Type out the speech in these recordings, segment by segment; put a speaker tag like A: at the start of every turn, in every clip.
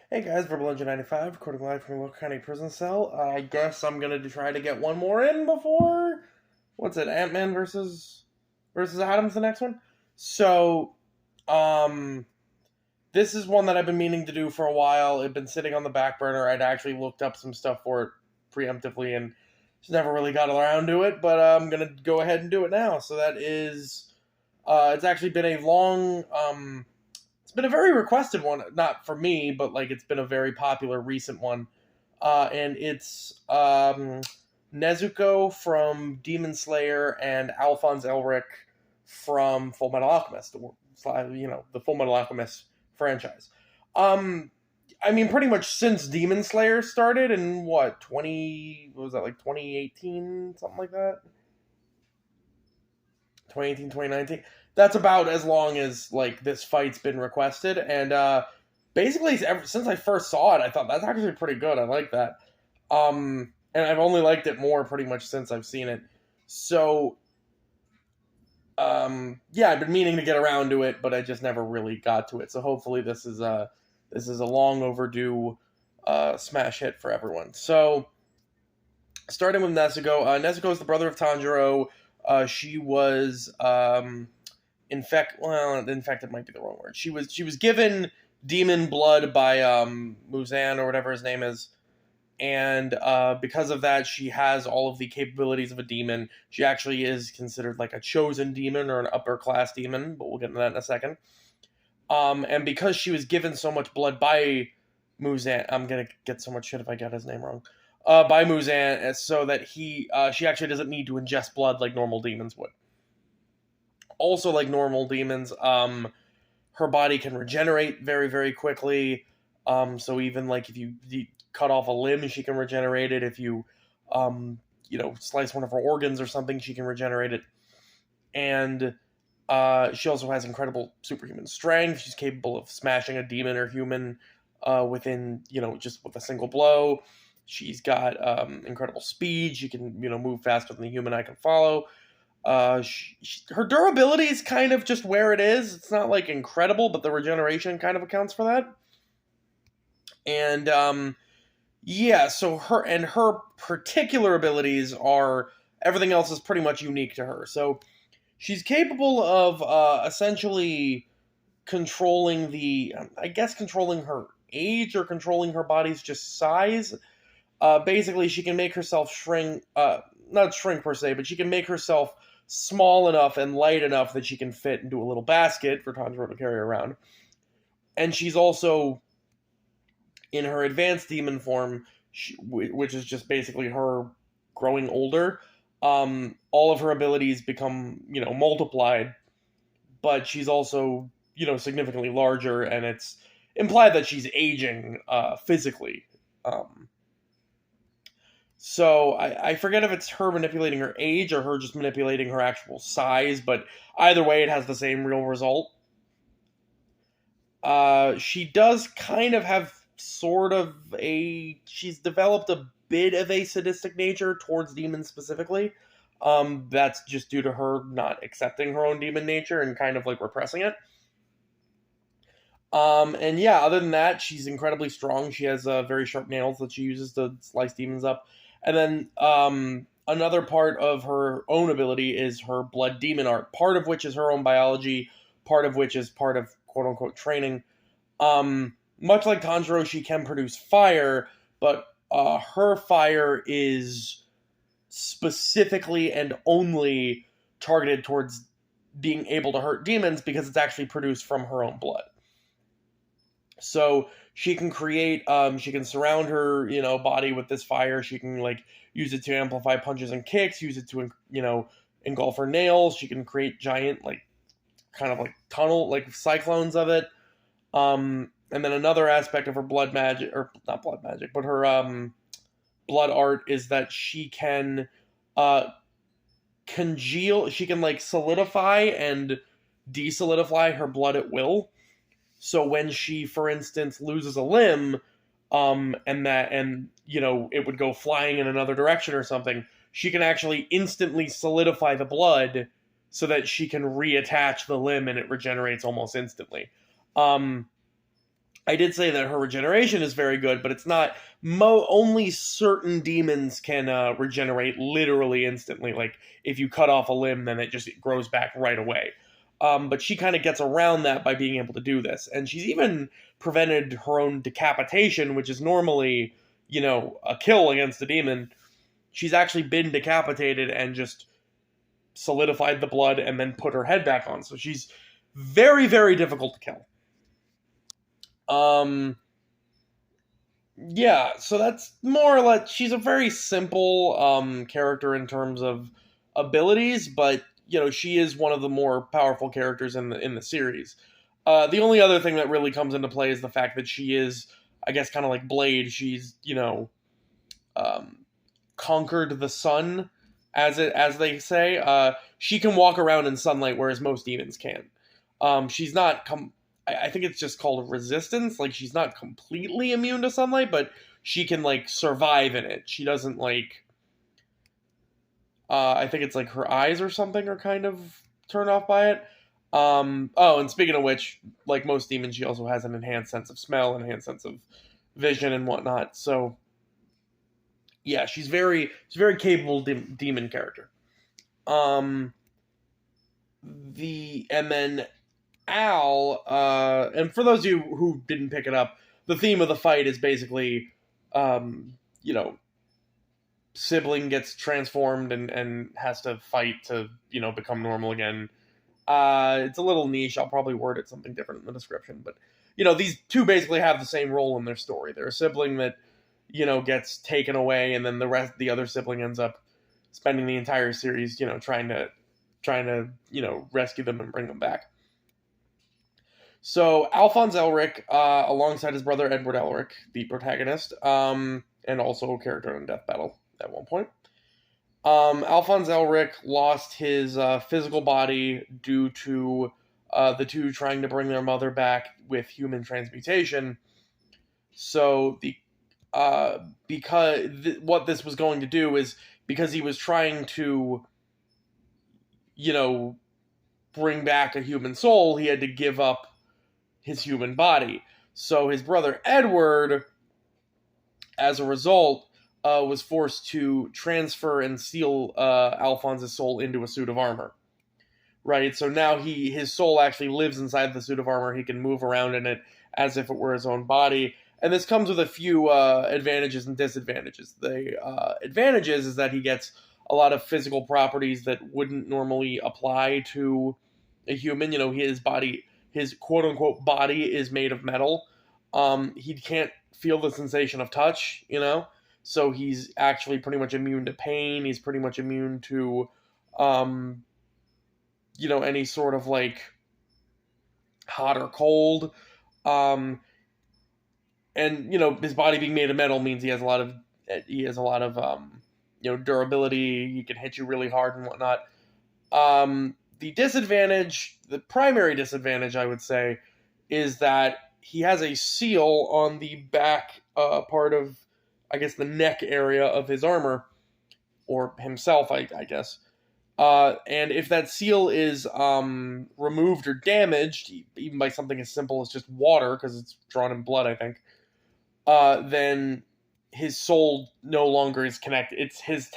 A: Hey guys, Verbal95, recording live from a local county prison cell. I guess I'm gonna try to get one more in before what's it, Ant-Man versus Adam's the next one. So, um, this is one that I've been meaning to do for a while. It'd been sitting on the back burner. I'd actually looked up some stuff for it preemptively and just never really got around to it. But I'm gonna go ahead and do it now. So that is, it's actually been a long it's been a very requested one, not for me, but like it's been a very popular recent one. And it's Nezuko from Demon Slayer and Alphonse Elric from Full Metal Alchemist, the Full Metal Alchemist franchise. I mean, pretty much since Demon Slayer started in what, 2018, something like that? 2018, 2019. That's about as long as like this fight's been requested, and basically since I first saw it, I thought that's actually pretty good. I like that, and I've only liked it more pretty much since I've seen it. So, yeah, I've been meaning to get around to it, but I just never really got to it. So hopefully this is a long overdue smash hit for everyone. So, starting with Nezuko. Nezuko is the brother of Tanjiro. She was infected might be the wrong word. She was given demon blood by Muzan or whatever his name is, and because of that, she has all of the capabilities of a demon. She actually is considered like a chosen demon or an upper class demon, but we'll get into that in a second. And because she was given so much blood by Muzan, I'm gonna get so much shit if I get his name wrong. By Muzan, so that she actually doesn't need to ingest blood like normal demons would. Also, like normal demons, her body can regenerate very, very quickly. So even like if you cut off a limb, she can regenerate it. If you, slice one of her organs or something, she can regenerate it. And she also has incredible superhuman strength. She's capable of smashing a demon or human within, just with a single blow. She's got incredible speed. She can, move faster than the human eye can follow. Her durability is kind of just where it is. It's not like incredible, but the regeneration kind of accounts for that. And yeah, so her particular abilities are everything else is pretty much unique to her. So she's capable of essentially controlling controlling her age or controlling her body's just size. Basically, she can make herself shrink, not shrink per se, but she can make herself small enough and light enough that she can fit into a little basket for Tanjiro to carry around. And she's also, in her advanced demon form, which is just basically her growing older, all of her abilities become, multiplied, but she's also, significantly larger, and it's implied that she's aging physically. So I forget if it's her manipulating her age or her just manipulating her actual size, but either way, it has the same real result. She does kind of have she's developed a bit of a sadistic nature towards demons specifically. That's just due to her not accepting her own demon nature and kind of like repressing it. And yeah, other than that, she's incredibly strong. She has very sharp nails that she uses to slice demons up. And then another part of her own ability is her blood demon art, part of which is her own biology, part of which is part of quote-unquote training. Much like Tanjiro, she can produce fire, but her fire is specifically and only targeted towards being able to hurt demons because it's actually produced from her own blood. So she can she can surround her, body with this fire. She can like use it to amplify punches and kicks, use it to, engulf her nails. She can create giant, like, kind of like tunnel, like cyclones of it. And then another aspect of her blood magic, or not blood magic, but her, blood art is that she can, congeal, she can like solidify and desolidify her blood at will. So when she, for instance, loses a limb, and it would go flying in another direction or something, she can actually instantly solidify the blood so that she can reattach the limb and it regenerates almost instantly. I did say that her regeneration is very good, but it's not. Only certain demons can regenerate literally instantly. Like if you cut off a limb, then it grows back right away. But she kind of gets around that by being able to do this, and she's even prevented her own decapitation, which is normally, a kill against a demon. She's actually been decapitated and just solidified the blood and then put her head back on. So she's very, very difficult to kill. Yeah, so that's more or less. She's a very simple character in terms of abilities, but she is one of the more powerful characters in the series. The only other thing that really comes into play is the fact that she is, I guess, kind of like Blade. She's conquered the sun, as they say. She can walk around in sunlight, whereas most demons can. She's not. I think it's just called resistance. Like, she's not completely immune to sunlight, but she can, like, survive in it. She doesn't, like... I think it's, like, her eyes or something are kind of turned off by it. And speaking of which, like most demons, she also has an enhanced sense of smell, enhanced sense of vision and whatnot. So, yeah, she's very capable demon character. And then Al, and for those of you who didn't pick it up, the theme of the fight is basically, sibling gets transformed and has to fight to, become normal again. It's a little niche. I'll probably word it something different in the description, but, these two basically have the same role in their story. They're a sibling that, gets taken away, and then the other sibling ends up spending the entire series, trying to, rescue them and bring them back. So Alphonse Elric, alongside his brother Edward Elric, the protagonist, and also a character in Death Battle at one point. Alphonse Elric lost his physical body due to the two trying to bring their mother back with human transmutation. So what this was going to do is, because he was trying to, bring back a human soul, he had to give up his human body. So his brother Edward, as a result, was forced to transfer and seal Alphonse's soul into a suit of armor. Right? So now his soul actually lives inside the suit of armor. He can move around in it as if it were his own body. And this comes with a few advantages and disadvantages. The advantages is that he gets a lot of physical properties that wouldn't normally apply to a human. His quote-unquote body is made of metal. He can't feel the sensation of touch, so he's actually pretty much immune to pain. He's pretty much immune to, any sort of, like, hot or cold. And, his body being made of metal means he has a lot of durability. He can hit you really hard and whatnot. The primary disadvantage, I would say, is that he has a seal on the back part of, I guess, the neck area of his armor, or himself, I guess. And if that seal is removed or damaged, even by something as simple as just water, because it's drawn in blood, I think, then his soul no longer is connected. It's his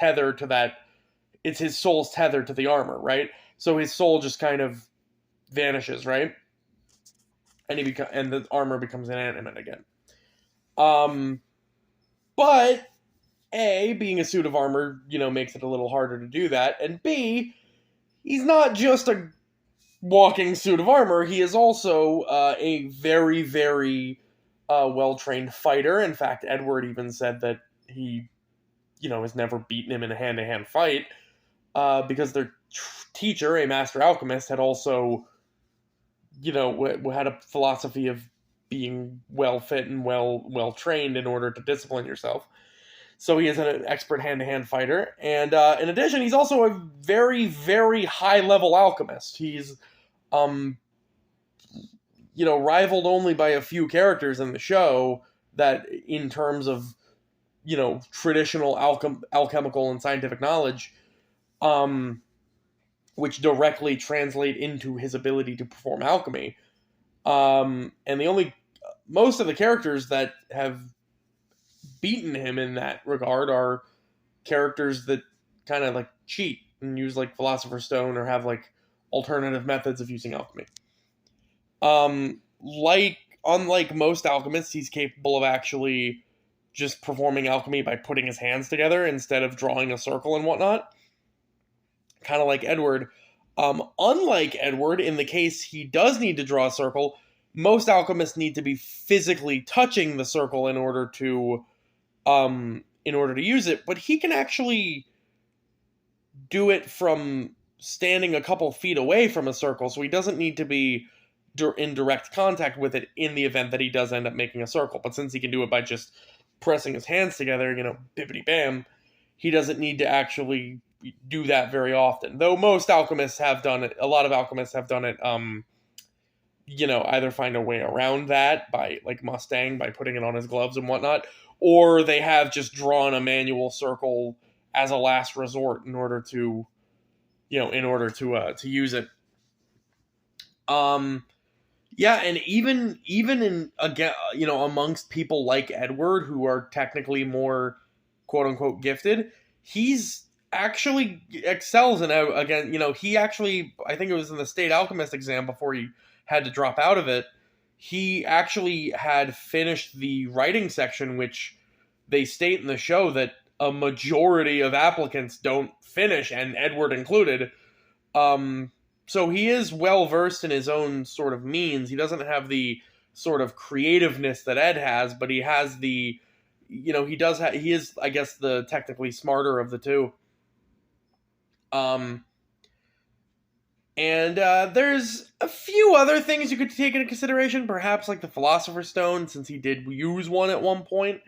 A: soul's tether to the armor, right? So his soul just kind of vanishes, right? And the armor becomes inanimate again. But A, being a suit of armor, makes it a little harder to do that. And B, he's not just a walking suit of armor. He is also a very, very well-trained fighter. In fact, Edward even said that he, has never beaten him in a hand-to-hand fight because their teacher, a master alchemist, had also, had a philosophy of being well-fit and well-trained in order to discipline yourself. So he is an expert hand-to-hand fighter. And in addition, he's also a very, very high-level alchemist. He's, rivaled only by a few characters in the show that, in terms of, traditional alchemical and scientific knowledge, which directly translate into his ability to perform alchemy. And the only most of the characters that have beaten him in that regard are characters that kind of like cheat and use like Philosopher's Stone or have like alternative methods of using alchemy. Like unlike most alchemists, he's capable of actually just performing alchemy by putting his hands together instead of drawing a circle and whatnot. Kind of like Edward. Unlike Edward, in the case he does need to draw a circle, most alchemists need to be physically touching the circle in order to use it, but he can actually do it from standing a couple feet away from a circle, so he doesn't need to be in direct contact with it in the event that he does end up making a circle. But since he can do it by just pressing his hands together, bippity bam, he doesn't need to actually do that very often. Though most alchemists have done it, a lot of alchemists have done it, either find a way around that by, like Mustang, by putting it on his gloves and whatnot, or they have just drawn a manual circle as a last resort in order to use it. And even in, again, amongst people like Edward, who are technically more quote unquote gifted, he's actually excels in, again, he actually, I think it was in the state alchemist exam before he had to drop out of it, he actually had finished the writing section, which they state in the show that a majority of applicants don't finish, and Edward included. So he is well versed in his own sort of means. He doesn't have the sort of creativeness that Ed has, but he has the, he is, I guess, the technically smarter of the two. And there's a few other things you could take into consideration, perhaps like the Philosopher's Stone, since he did use one at one point.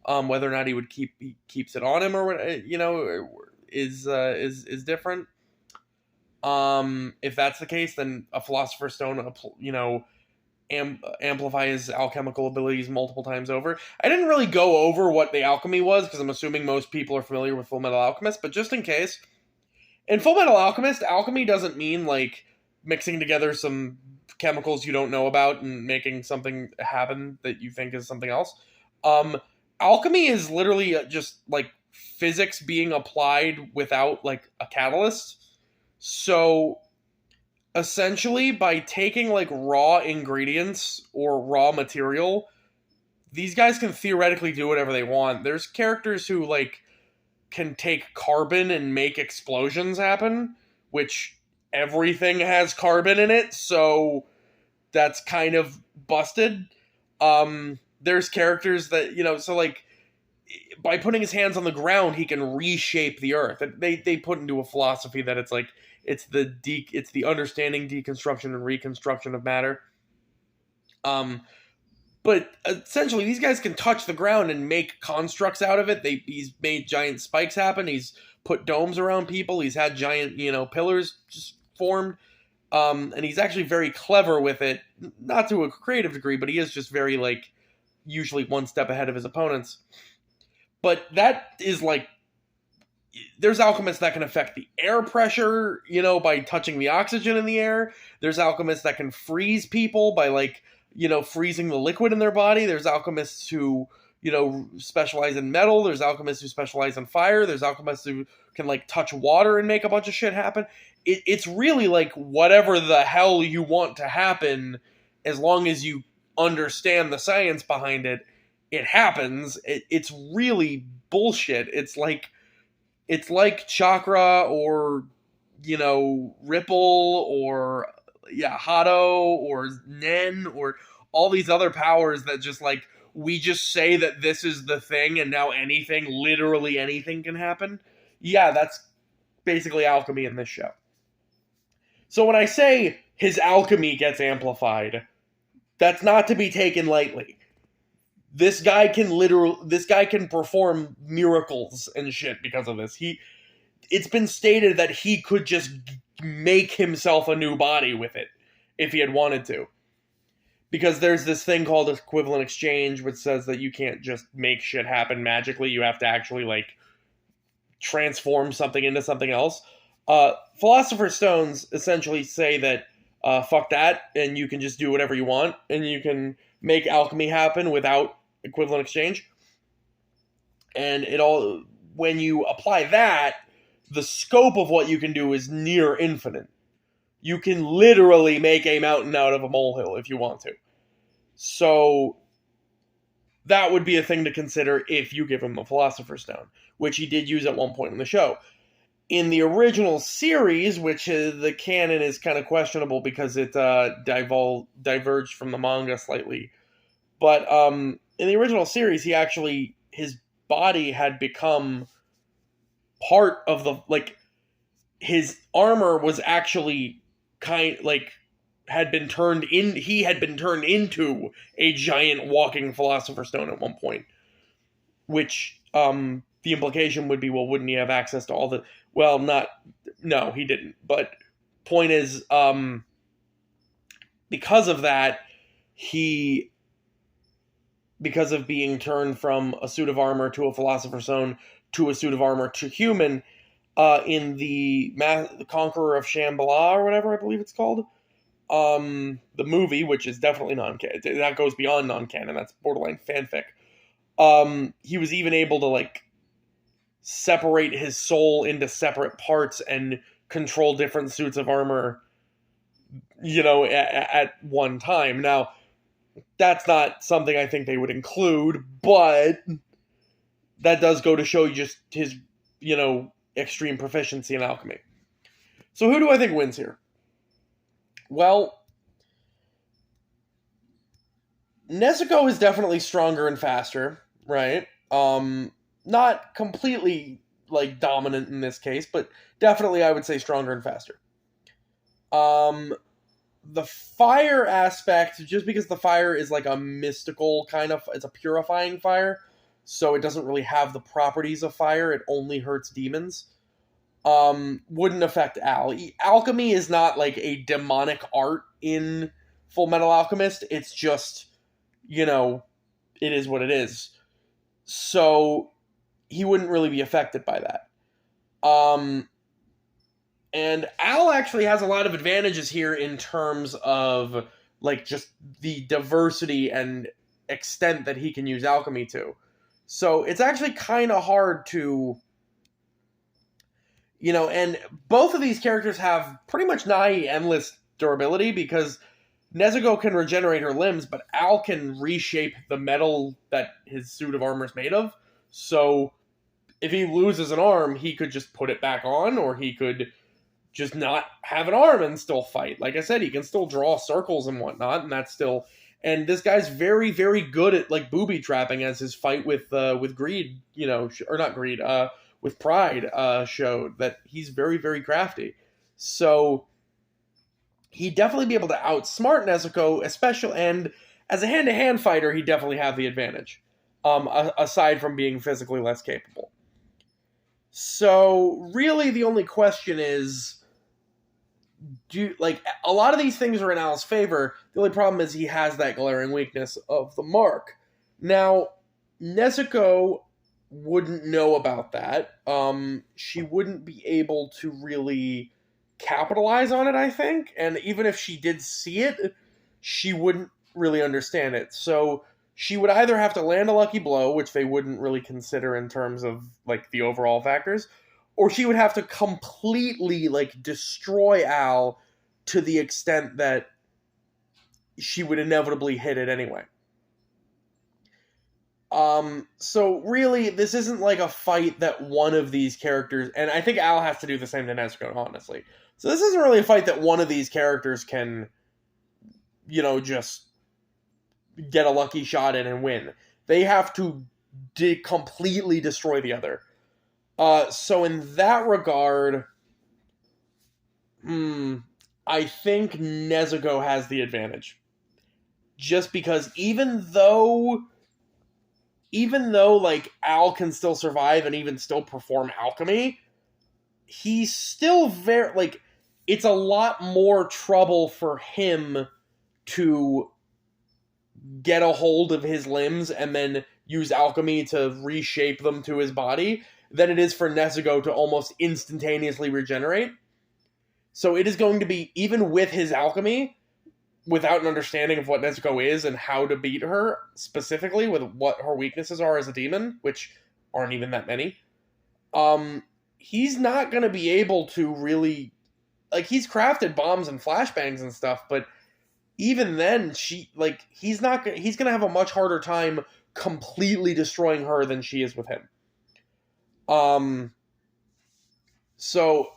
A: Whether or not he keeps it on him or is different. If that's the case, then a Philosopher's Stone, amplify his alchemical abilities multiple times over. I didn't really go over what the alchemy was because I'm assuming most people are familiar with Fullmetal Alchemist, but just in case. In Fullmetal Alchemist, alchemy doesn't mean like mixing together some chemicals you don't know about and making something happen that you think is something else. Alchemy is literally just like physics being applied without like a catalyst. So essentially, by taking like raw ingredients or raw material, these guys can theoretically do whatever they want. There's characters who like can take carbon and make explosions happen, which everything has carbon in it, so that's kind of busted. There's characters that, so like by putting his hands on the ground, he can reshape the earth. They put into a philosophy that it's like it's the understanding, deconstruction, and reconstruction of matter. But essentially, these guys can touch the ground and make constructs out of it. He's made giant spikes happen. He's put domes around people. He's had giant, pillars just formed. And he's actually very clever with it. Not to a creative degree, but he is just very, like, usually one step ahead of his opponents. But that is, like, there's alchemists that can affect the air pressure, by touching the oxygen in the air. There's alchemists that can freeze people by, like, freezing the liquid in their body. There's alchemists who, specialize in metal. There's alchemists who specialize in fire. There's alchemists who can, like, touch water and make a bunch of shit happen. It's really, like, whatever the hell you want to happen, as long as you understand the science behind it, it happens. It's really bullshit. It's like Chakra or, Ripple or Hado or Nen or all these other powers that just like, we just say that this is the thing and now literally anything can happen. Yeah, that's basically alchemy in this show. So when I say his alchemy gets amplified, that's not to be taken lightly. This guy can perform miracles and shit because of this. It's been stated that he could just make himself a new body with it if he had wanted to. Because there's this thing called equivalent exchange, which says that you can't just make shit happen magically. You have to actually, like, transform something into something else. Philosopher's Stones essentially say that fuck that, and you can just do whatever you want, and you can make alchemy happen without equivalent exchange. And when you apply that, the scope of what you can do is near infinite. You can literally make a mountain out of a molehill if you want to. So that would be a thing to consider if you give him the Philosopher's Stone, which he did use at one point in the show. In the original series, which the canon is kind of questionable because it diverged from the manga slightly, but in the original series, his body had become part of his armor was actually had been turned into a giant walking Philosopher's Stone at one point, which the implication would be, well, wouldn't he have access to all the, no, he didn't, but point is, because of that, because of being turned from a suit of armor to a Philosopher's Stone to a suit of armor to human, in the Conqueror of Shambhala or whatever I believe it's called, the movie, which is definitely non-canon, that goes beyond non-canon, that's borderline fanfic. He was even able to separate his soul into separate parts and control different suits of armor, at one time. Now, that's not something I think they would include, but that does go to show you just his, extreme proficiency in alchemy. So who do I think wins here? Well, Nezuko is definitely stronger and faster, right? Not completely, dominant in this case, but definitely I would say stronger and faster. The fire aspect, just because the fire is a mystical kind of, it's a purifying fire, so it doesn't really have the properties of fire, it only hurts demons, wouldn't affect Al. Alchemy is not a demonic art in Full Metal Alchemist, it's just, it is what it is. So he wouldn't really be affected by that. And Al actually has a lot of advantages here in terms of just the diversity and extent that he can use alchemy to. So it's actually kind of hard to, and both of these characters have pretty much nigh endless durability because Nezuko can regenerate her limbs, but Al can reshape the metal that his suit of armor is made of. So if he loses an arm, he could just put it back on, or he could just not have an arm and still fight. Like I said, he can still draw circles and whatnot, and that's still... And this guy's very, very good at booby trapping, as his fight with Greed, or not Greed, with Pride showed that he's very, very crafty. So he'd definitely be able to outsmart Nezuko, especially, and as a hand-to-hand fighter, he'd definitely have the advantage, aside from being physically less capable. So really the only question is, a lot of these things are in Al's favor. The only problem is he has that glaring weakness of the mark. Now, Nezuko wouldn't know about that. She wouldn't be able to really capitalize on it, I think. And even if she did see it, she wouldn't really understand it. So she would either have to land a lucky blow, which they wouldn't really consider in terms of the overall factors, or she would have to completely destroy Al to the extent that she would inevitably hit it anyway. So really, this isn't a fight that one of these characters, and I think Al has to do the same to Nezuko, honestly. So this isn't really a fight that one of these characters can, just get a lucky shot in and win. They have to completely destroy the other. So in that regard, I think Nezuko has the advantage. Just because even though Al can still survive and even still perform alchemy, he's still very, it's a lot more trouble for him to get a hold of his limbs and then use alchemy to reshape them to his body than it is for Nezuko to almost instantaneously regenerate. So it is going to be, even with his alchemy, without an understanding of what Nezuko is and how to beat her, specifically with what her weaknesses are as a demon, which aren't even that many, he's not going to be able to really... Like, he's crafted bombs and flashbangs and stuff, but even then, he's going to have a much harder time completely destroying her than she is with him. So,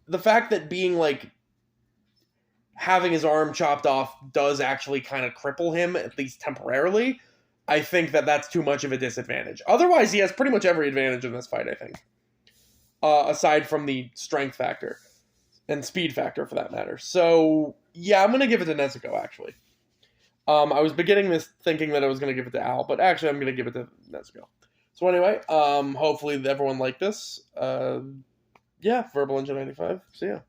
A: the fact that being, like, having his arm chopped off does actually kind of cripple him, at least temporarily, I think that that's too much of a disadvantage. Otherwise, he has pretty much every advantage in this fight, I think. Aside from the strength factor. And speed factor, for that matter. So, yeah, I'm going to give it to Nezuko, actually. I was beginning this thinking that I was going to give it to Al, but actually I'm going to give it to Nezuko. So anyway, hopefully everyone liked this. Yeah, Verbal Engine 95. See ya.